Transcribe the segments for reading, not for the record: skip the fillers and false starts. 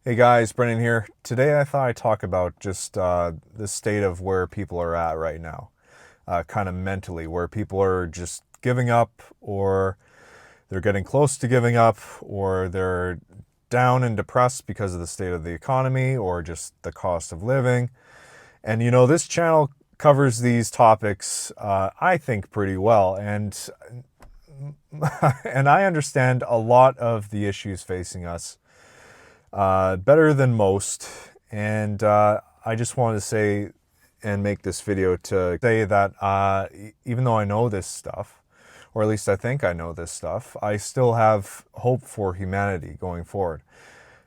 Hey guys, Brennan here. Today I thought I'd talk about just the state of where people are at right now, kind of mentally, where people are just giving up, or they're getting close to giving up, or they're down and depressed because of the state of the economy, or just the cost of living. And this channel covers these topics, I think, pretty well, and and I understand a lot of the issues facing us better than most. And I just wanted to say and make this video to say that even though I know this stuff, or at least I think I know this stuff, I still have hope for humanity going forward.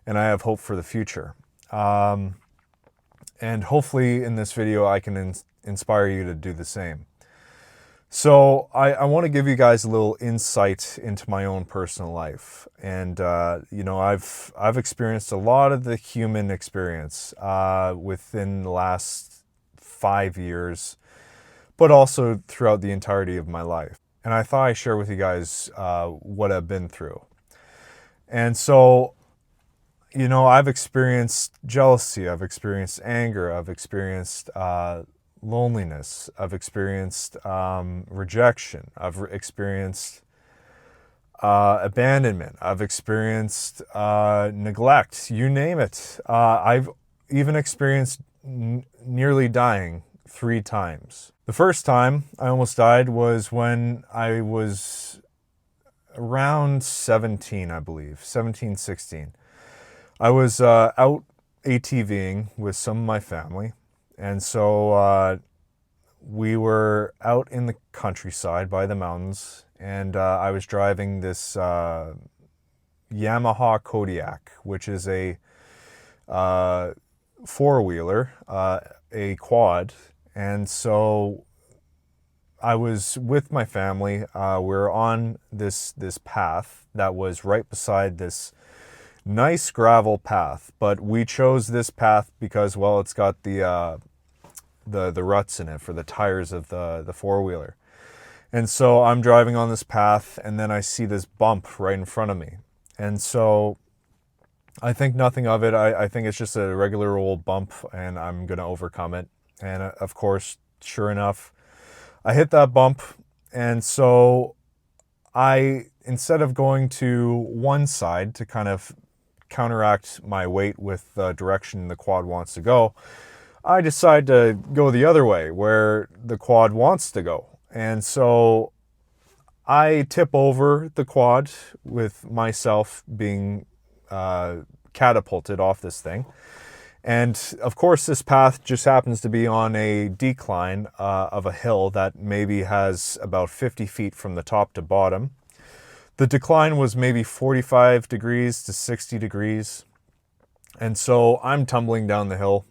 And I have hope for the future. And hopefully in this video I can inspire you to do the same. So I want to give you guys a little insight into my own personal life. And, I've experienced a lot of the human experience within the last 5 years, but also throughout the entirety of my life. And I thought I'd share with you guys what I've been through. And so, I've experienced jealousy, I've experienced anger, I've experienced loneliness, I've experienced rejection, I've experienced abandonment, I've experienced neglect, you name it. I've even experienced nearly dying 3 times. The first time I almost died was when I was around 17, I believe, 17, 16. I was out ATVing with some of my family. And so we were out in the countryside by the mountains, and I was driving this Yamaha Kodiak, which is a four-wheeler, a quad. And so I was with my family. We were on this path that was right beside this nice gravel path, but we chose this path because, well, it's got the ruts in it for the tires of the four-wheeler. And so I'm driving on this path, and then I see this bump right in front of me. And so I think nothing of it. I think it's just a regular old bump, and I'm going to overcome it. And of course, sure enough, I hit that bump. And so instead of going to one side to kind of counteract my weight with the direction the quad wants to go, I decide to go the other way where the quad wants to go. And so I tip over the quad with myself being catapulted off this thing. And of course, this path just happens to be on a decline of a hill that maybe has about 50 feet from the top to bottom. The decline was maybe 45 degrees to 60 degrees. And so I'm tumbling down the hill,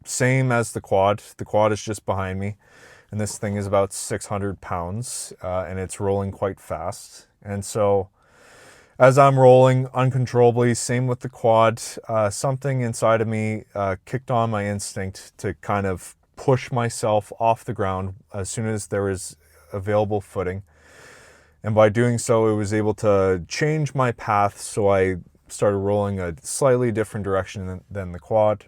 same as the quad. The quad is just behind me. And this thing is about 600 pounds, and it's rolling quite fast. And so as I'm rolling uncontrollably, same with the quad, something inside of me kicked on my instinct to kind of push myself off the ground as soon as there was available footing. And by doing so, it was able to change my path, so I started rolling a slightly different direction than the quad.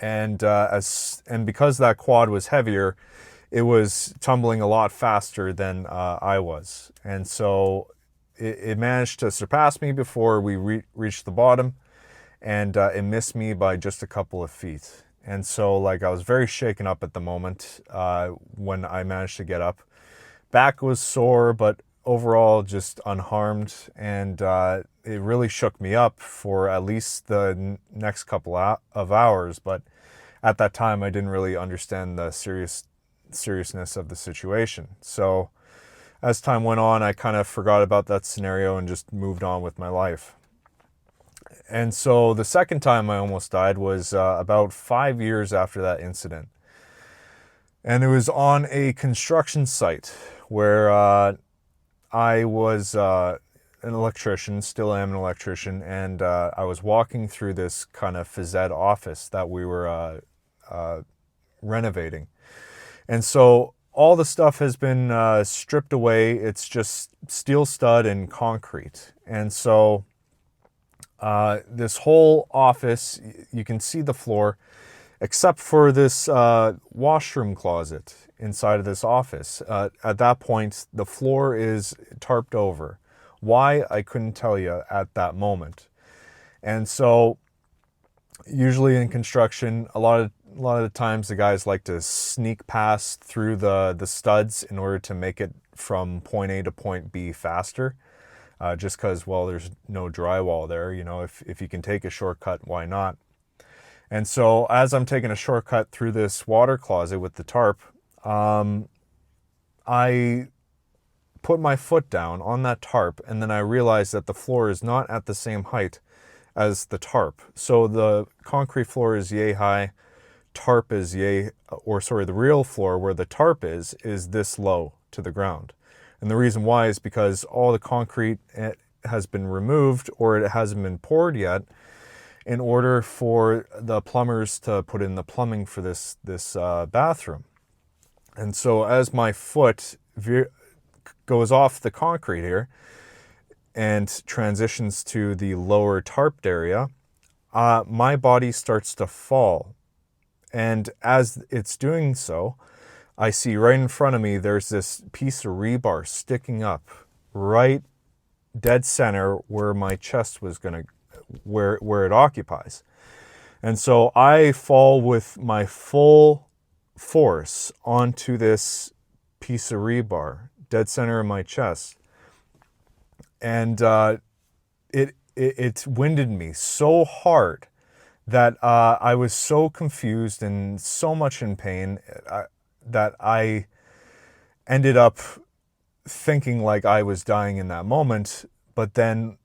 And because that quad was heavier, it was tumbling a lot faster than I was. And so it managed to surpass me before we reached the bottom, and it missed me by just a couple of feet. And so I was very shaken up at the moment when I managed to get up. Back was sore, but overall just unharmed, and it really shook me up for at least the next couple of hours. But at that time, I didn't really understand the seriousness of the situation. So as time went on, I kind of forgot about that scenario and just moved on with my life. And so the second time I almost died was about 5 years after that incident. And it was on a construction site where I was an electrician, still am an electrician, and I was walking through this kind of phys ed office that we were renovating. And so all the stuff has been stripped away. It's just steel stud and concrete. And so This whole office, you can see the floor, except for this washroom closet inside of this office. At that point, the floor is tarped over. Why, I couldn't tell you at that moment. And so, usually in construction, a lot of the times the guys like to sneak past through the studs in order to make it from point A to point B faster. Just because, well, there's no drywall there. You know, if you can take a shortcut, why not? And so as I'm taking a shortcut through this water closet with the tarp, I put my foot down on that tarp, and then I realized that the floor is not at the same height as the tarp. So the concrete floor is yay high, tarp is yay, or sorry, the real floor where the tarp is this low to the ground. And the reason why is because all the concrete has been removed or it hasn't been poured yet in order for the plumbers to put in the plumbing for this bathroom. And so as my foot goes off the concrete here and transitions to the lower tarped area, my body starts to fall. And as it's doing so, I see right in front of me, there's this piece of rebar sticking up right dead center where my chest was going to, where it occupies. And so I fall with my full force onto this piece of rebar, dead center of my chest. And it winded me so hard that I was so confused and so much in pain that I ended up thinking like I was dying in that moment. But then,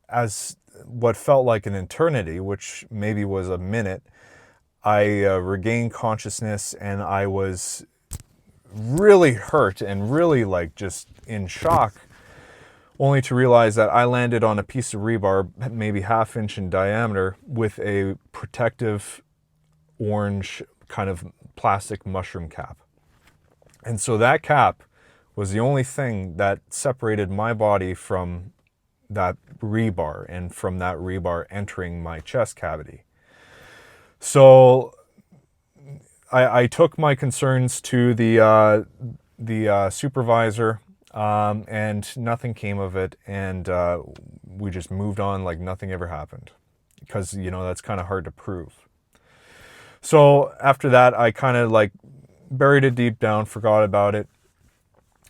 as what felt like an eternity, which maybe was a minute, I regained consciousness, and I was really hurt and really like just in shock, only to realize that I landed on a piece of rebar maybe ½ inch in diameter with a protective orange kind of plastic mushroom cap. And so that cap was the only thing that separated my body from that rebar and from that rebar entering my chest cavity. So I took my concerns to the supervisor, and nothing came of it, and we just moved on like nothing ever happened, because, you know, that's kind of hard to prove. So after that, I kind of like buried it deep down, forgot about it,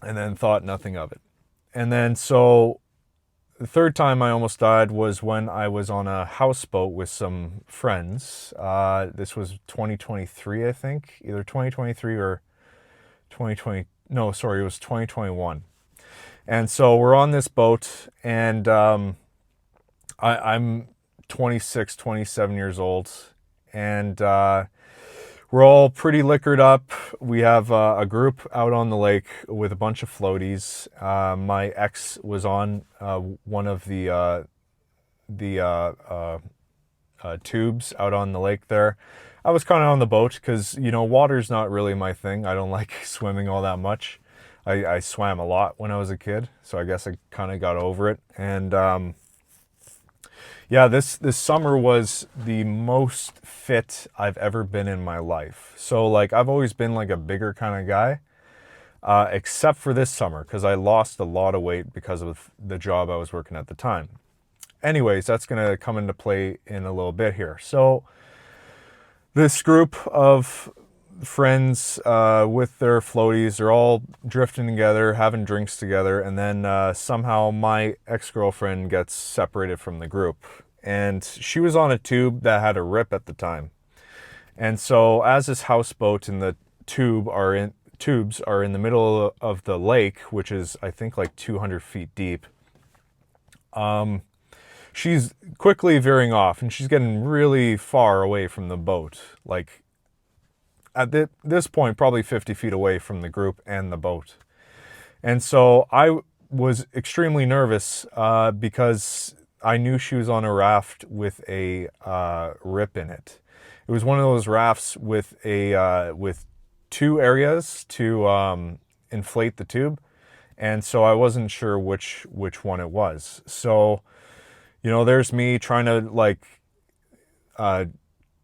and then thought nothing of it. And then so the third time I almost died was when I was on a houseboat with some friends. This was 2023, I think, either 2023 or 2020. No, sorry, it was 2021. And so we're on this boat, and I'm 26, 27 years old, and we're all pretty liquored up. We have a group out on the lake with a bunch of floaties. My ex was on one of the tubes out on the lake there. I was kind of on the boat because, you know, water's not really my thing. I don't like swimming all that much. I swam a lot when I was a kid, so I guess I kind of got over it. And yeah, this summer was the most fit I've ever been in my life. So like I've always been like a bigger kind of guy, except for this summer, because I lost a lot of weight because of the job I was working at the time. Anyways, that's going to come into play in a little bit here. So this group of friends with their floaties, they're all drifting together, having drinks together, and then somehow my ex-girlfriend gets separated from the group. And she was on a tube that had a rip at the time. And so as this houseboat and the tubes are in the middle of the lake, which is I think like 200 feet deep, she's quickly veering off, and she's getting really far away from the boat, like at this point, probably 50 feet away from the group and the boat. And so I was extremely nervous because I knew she was on a raft with a rip in it. It was one of those rafts with with two areas to inflate the tube, and so I wasn't sure which one it was. So, there's me trying to uh,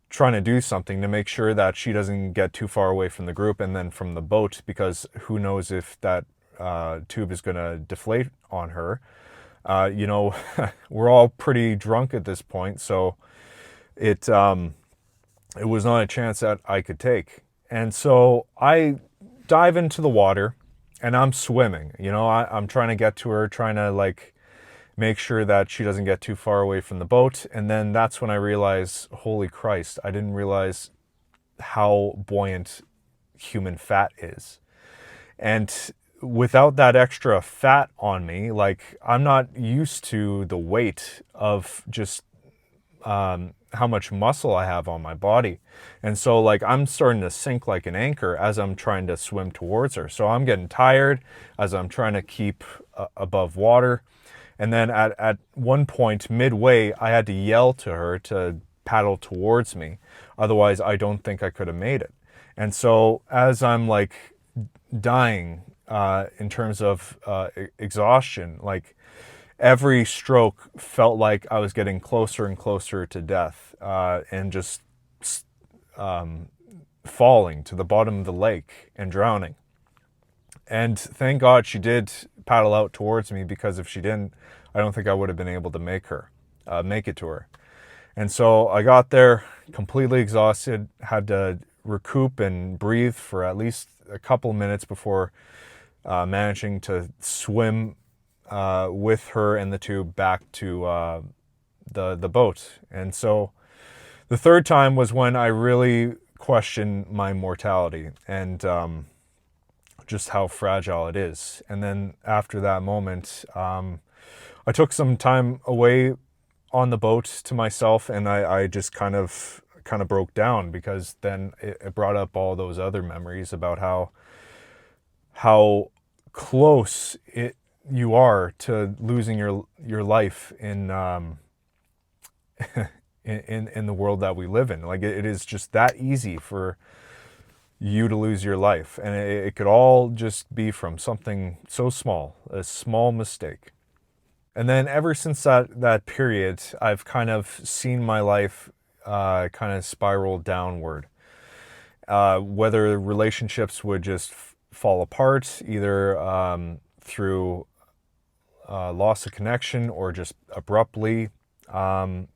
trying to do something to make sure that she doesn't get too far away from the group and then from the boat, because who knows if that tube is going to deflate on her. We're all pretty drunk at this point, so it was not a chance that I could take. And so I dive into the water and I'm swimming. I'm trying to get to her, trying to make sure that she doesn't get too far away from the boat. And then that's when I realize, holy Christ, I didn't realize how buoyant human fat is. And without that extra fat on me, I'm not used to the weight of just how much muscle I have on my body. And so I'm starting to sink like an anchor as I'm trying to swim towards her. So I'm getting tired as I'm trying to keep above water. And then at one point midway, I had to yell to her to paddle towards me. Otherwise, I don't think I could have made it. And so as I'm dying in terms of exhaustion, every stroke felt like I was getting closer and closer to death, and just falling to the bottom of the lake and drowning. And thank God she did paddle out towards me, because if she didn't, I don't think I would have been able to make it to her. And so I got there completely exhausted, had to recoup and breathe for at least a couple minutes before managing to swim with her and the tube back to the boat. And so the third time was when I really questioned my mortality and just how fragile it is. And then after that moment, I took some time away on the boat to myself, and I just kind of broke down, because then it brought up all those other memories about how close you are to losing your life in in the world that we live in. It is just that easy for you to lose your life, and it could all just be from something so small, a small mistake. And then ever since that period, I've kind of seen my life kind of spiral downward. Whether relationships would just fall apart, either through loss of connection or just abruptly. I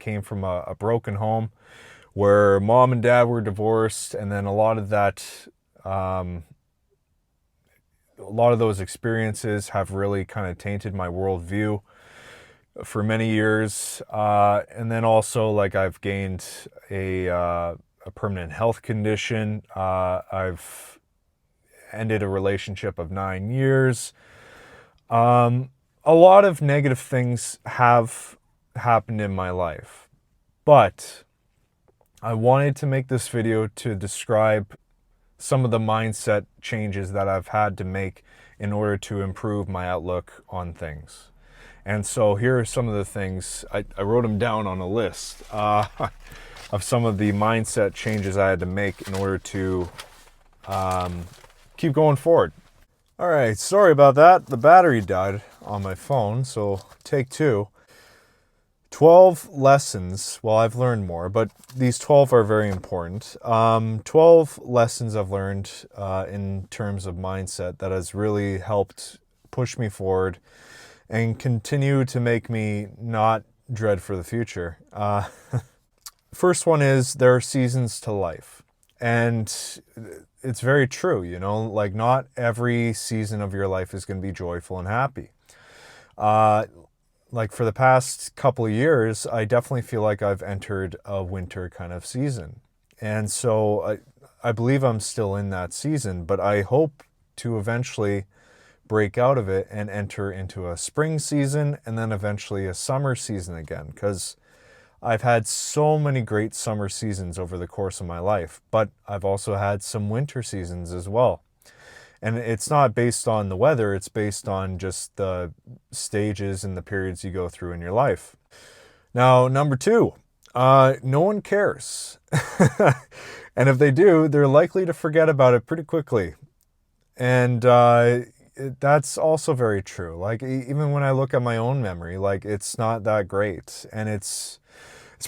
came from a broken home where mom and dad were divorced, and then a lot of those experiences have really kind of tainted my worldview for many years. And then also, I've gained a permanent health condition. I've ended a relationship of 9 years. A lot of negative things have happened in my life, but I wanted to make this video to describe some of the mindset changes that I've had to make in order to improve my outlook on things. And so here are some of the things, I wrote them down on a list of some of the mindset changes I had to make in order to keep going forward. All right, sorry about that. The battery died on my phone, so take two. 12 lessons, well, I've learned more, but these 12 are very important. 12 lessons I've learned in terms of mindset that has really helped push me forward and continue to make me not dread for the future. First one is there are seasons to life. And it's very true, not every season of your life is going to be joyful and happy. For the past couple of years, I definitely feel like I've entered a winter kind of season. And so I believe I'm still in that season, but I hope to eventually break out of it and enter into a spring season and then eventually a summer season again, because I've had so many great summer seasons over the course of my life, but I've also had some winter seasons as well. And it's not based on the weather, it's based on just the stages and the periods you go through in your life. Now, number two, no one cares. And if they do, they're likely to forget about it pretty quickly. And That's also very true. Like even when I look at my own memory, like it's not that great, and it's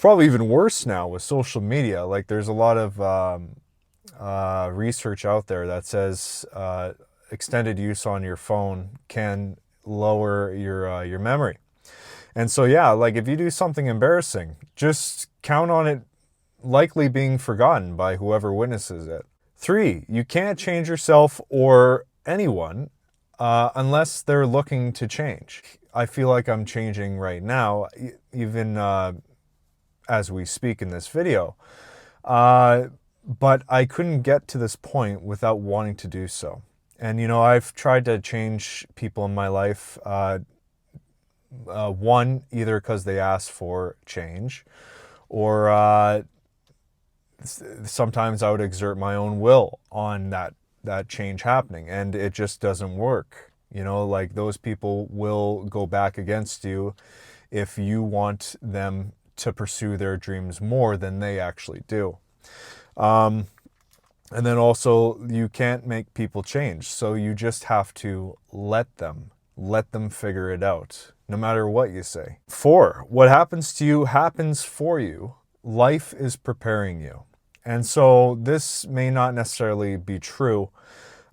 probably even worse now with social media. Like there's a lot of research out there that says extended use on your phone can lower your memory. And so yeah, like if you do something embarrassing, just count on it likely being forgotten by whoever witnesses it. 3, you can't change yourself or anyone unless they're looking to change. I feel like I'm changing right now, even as we speak in this video. But I couldn't get to this point without wanting to do so. And, you know, I've tried to change people in my life. One, either because they asked for change, or sometimes I would exert my own will on that change happening, and it just doesn't work. You know, like those people will go back against you if you want them to pursue their dreams more than they actually do. And then also, you can't make people change, so you just have to let them figure it out, no matter what you say. 4, what happens to you happens for you. Life is preparing you. And so this may not necessarily be true.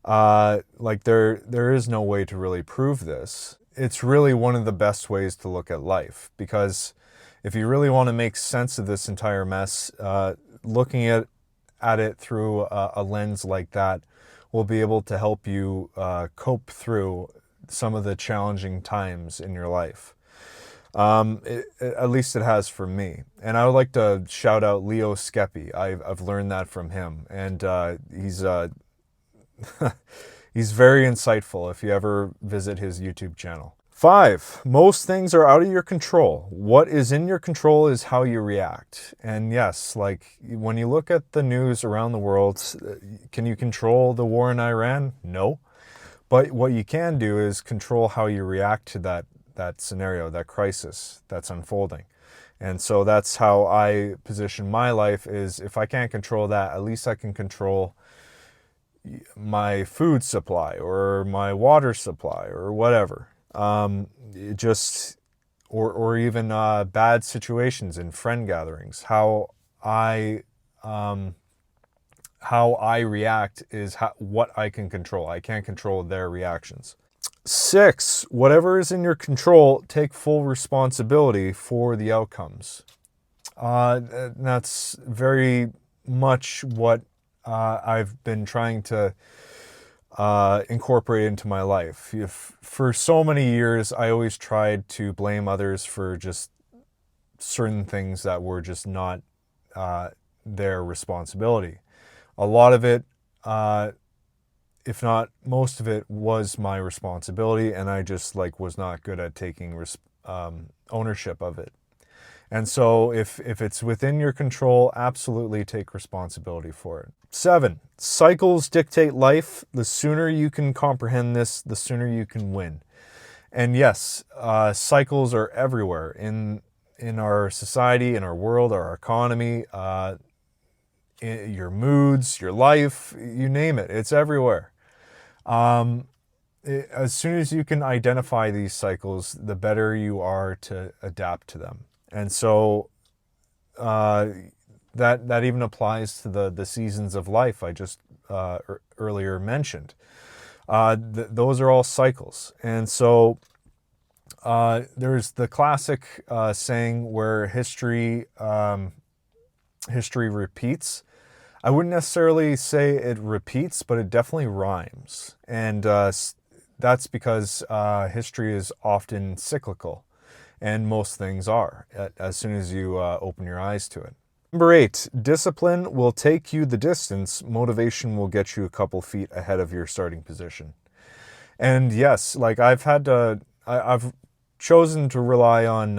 Like there is no way to really prove this. It's really one of the best ways to look at life, because if you really want to make sense of this entire mess, looking at it through a lens like that will be able to help you cope through some of the challenging times in your life. At least it has for me. And I would like to shout out Leo Skepi. I've learned that from him, and he's he's very insightful if you ever visit his YouTube channel. 5, most things are out of your control. What is in your control is how you react. And yes, like when you look at the news around the world, can you control the war in Iran? No. But what you can do is control how you react to that scenario, that crisis that's unfolding. And so that's how I position my life, is if I can't control that, at least I can control my food supply or my water supply or whatever. Just or even bad situations in friend gatherings. How I react is what I can control. I can't control their reactions. 6, whatever is in your control, take full responsibility for the outcomes. That's very much what I've been trying to incorporate into my life. For so many years, I always tried to blame others for just certain things that were just not their responsibility. A lot of it, if not most of it, was my responsibility, and I just was not good at taking ownership of it. And so if it's within your control, absolutely take responsibility for it. 7, cycles dictate life. The sooner you can comprehend this, the sooner you can win. And yes, cycles are everywhere in our society, in our world, our economy, in your moods, your life, you name it, it's everywhere. As soon as you can identify these cycles, the better you are to adapt to them. And so that even applies to the seasons of life I just earlier mentioned. Those are all cycles. And so there's the classic saying where history repeats. I wouldn't necessarily say it repeats, but it definitely rhymes. And that's because history is often cyclical. And most things are, as soon as you open your eyes to it. Number 8, discipline will take you the distance. Motivation will get you a couple feet ahead of your starting position. And yes, like I've chosen to rely on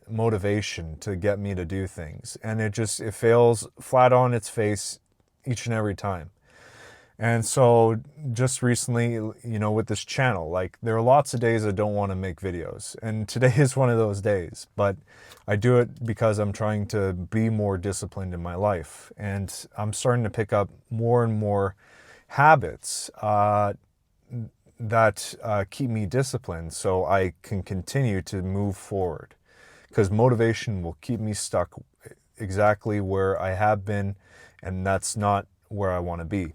motivation to get me to do things. And it fails flat on its face each and every time. And so just recently, you know, with this channel, like there are lots of days I don't want to make videos, and today is one of those days, but I do it because I'm trying to be more disciplined in my life, and I'm starting to pick up more and more habits that keep me disciplined so I can continue to move forward. Because motivation will keep me stuck exactly where I have been, and that's not where I want to be.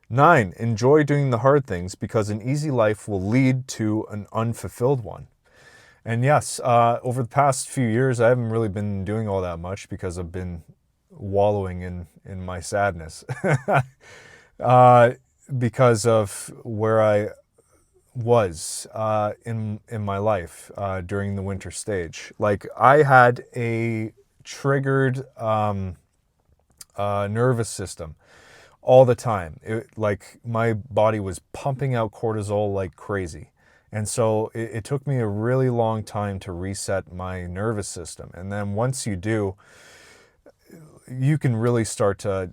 9, enjoy doing the hard things because an easy life will lead to an unfulfilled one. And yes, over the past few years, I haven't really been doing all that much because I've been wallowing in my sadness uh, because of where I was in my life during the winter stage. Like I had a triggered nervous system all the time. Like my body was pumping out cortisol like crazy. And so it took me a really long time to reset my nervous system. And then once you do, you can really start to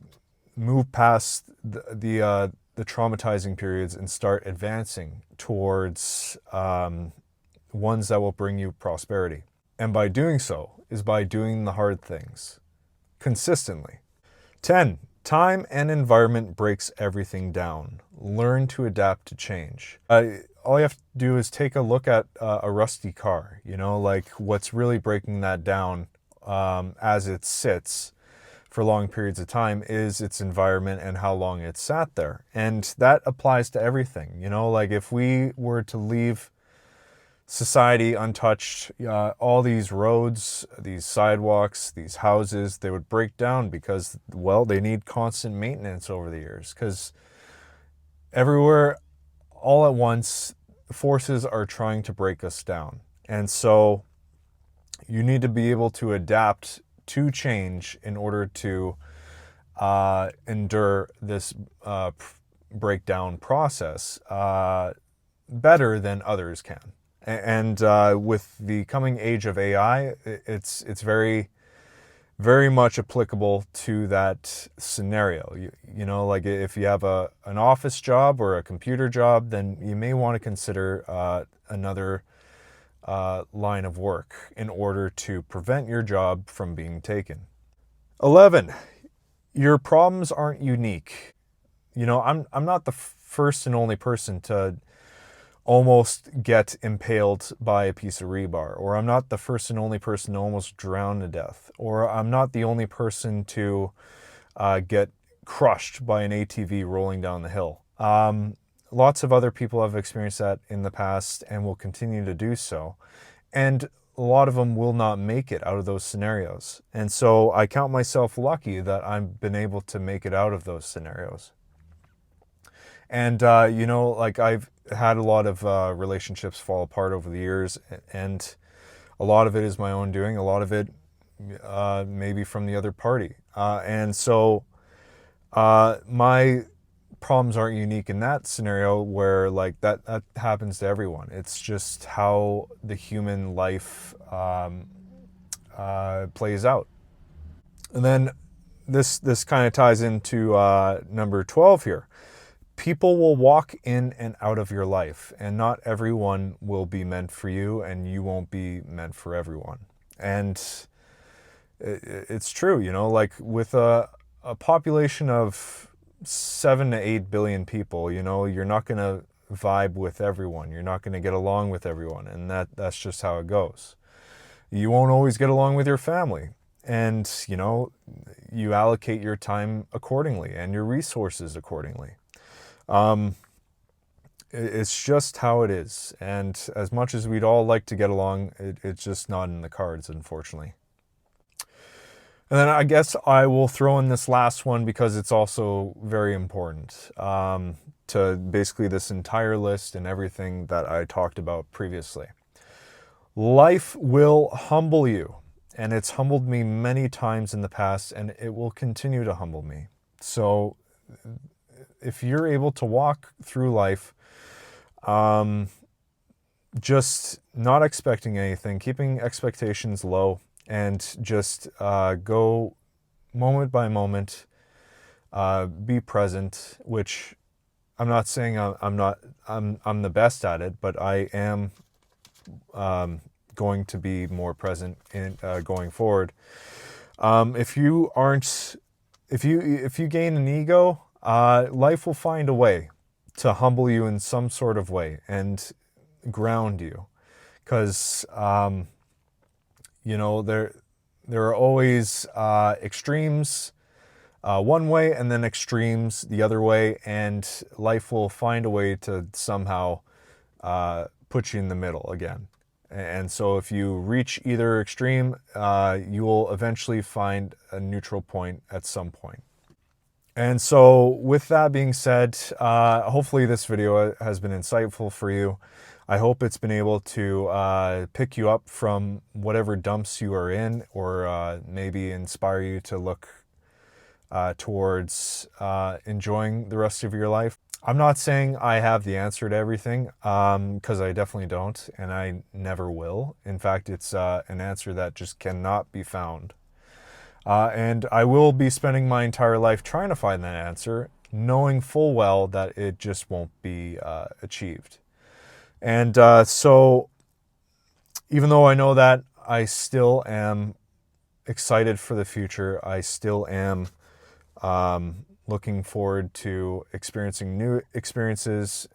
move past the traumatizing periods and start advancing towards ones that will bring you prosperity. And by doing so is by doing the hard things consistently. 10. Time and environment breaks everything down. Learn to adapt to change. All you have to do is take a look at a rusty car, like what's really breaking that down as it sits for long periods of time is its environment and how long it sat there. And that applies to everything, like if we were to leave society untouched, all these roads, these sidewalks, these houses, they would break down because, well, they need constant maintenance over the years because everywhere, all at once, forces are trying to break us down. And so you need to be able to adapt to change in order to endure this breakdown process better than others can. And with the coming age of AI, it's very, very much applicable to that scenario. Like if you have an office job or a computer job, then you may want to consider another line of work in order to prevent your job from being taken. 11, your problems aren't unique. I'm not the first and only person to almost get impaled by a piece of rebar, or I'm not the first and only person to almost drown to death, or I'm not the only person to get crushed by an ATV rolling down the hill. Lots of other people have experienced that in the past and will continue to do so. And a lot of them will not make it out of those scenarios. And so I count myself lucky that I've been able to make it out of those scenarios. And, like I've had a lot of relationships fall apart over the years, and a lot of it is my own doing, a lot of it maybe from the other party. And so my problems aren't unique in that scenario where like that happens to everyone. It's just how the human life plays out. And then this kind of ties into number 12 here. People will walk in and out of your life, and not everyone will be meant for you, and you won't be meant for everyone. And it's true, like with a population of 7 to 8 billion people, you're not going to vibe with everyone. You're not going to get along with everyone, and that's just how it goes. You won't always get along with your family. And, you allocate your time accordingly and your resources accordingly. It's just how it is. And as much as we'd all like to get along, it's just not in the cards, unfortunately. And then I guess I will throw in this last one because it's also very important to basically this entire list and everything that I talked about previously. Life will humble you, and it's humbled me many times in the past, and it will continue to humble me. So if you're able to walk through life just not expecting anything, keeping expectations low, and just go moment by moment, be present, which I'm not saying I'm the best at it, but I am going to be more present in going forward. If you gain an ego, life will find a way to humble you in some sort of way and ground you. Because, there are always extremes one way and then extremes the other way, and life will find a way to somehow put you in the middle again. And so if you reach either extreme, you will eventually find a neutral point at some point. And so with that being said, hopefully this video has been insightful for you. I hope it's been able to pick you up from whatever dumps you are in, or maybe inspire you to look towards enjoying the rest of your life. I'm not saying I have the answer to everything, because I definitely don't, and I never will. In fact, it's an answer that just cannot be found. And I will be spending my entire life trying to find that answer, knowing full well that it just won't be achieved. And so even though I know that, I still am excited for the future. I still am looking forward to experiencing new experiences,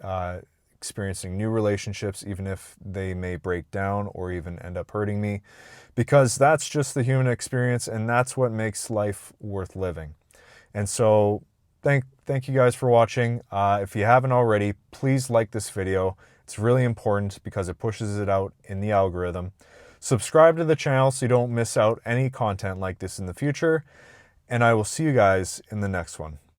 experiencing new relationships, even if they may break down or even end up hurting me, because that's just the human experience, and that's what makes life worth living. And so thank you guys for watching. If you haven't already, please like this video. It's really important because it pushes it out in the algorithm. Subscribe to the channel so you don't miss out any content like this in the future. And I will see you guys in the next one.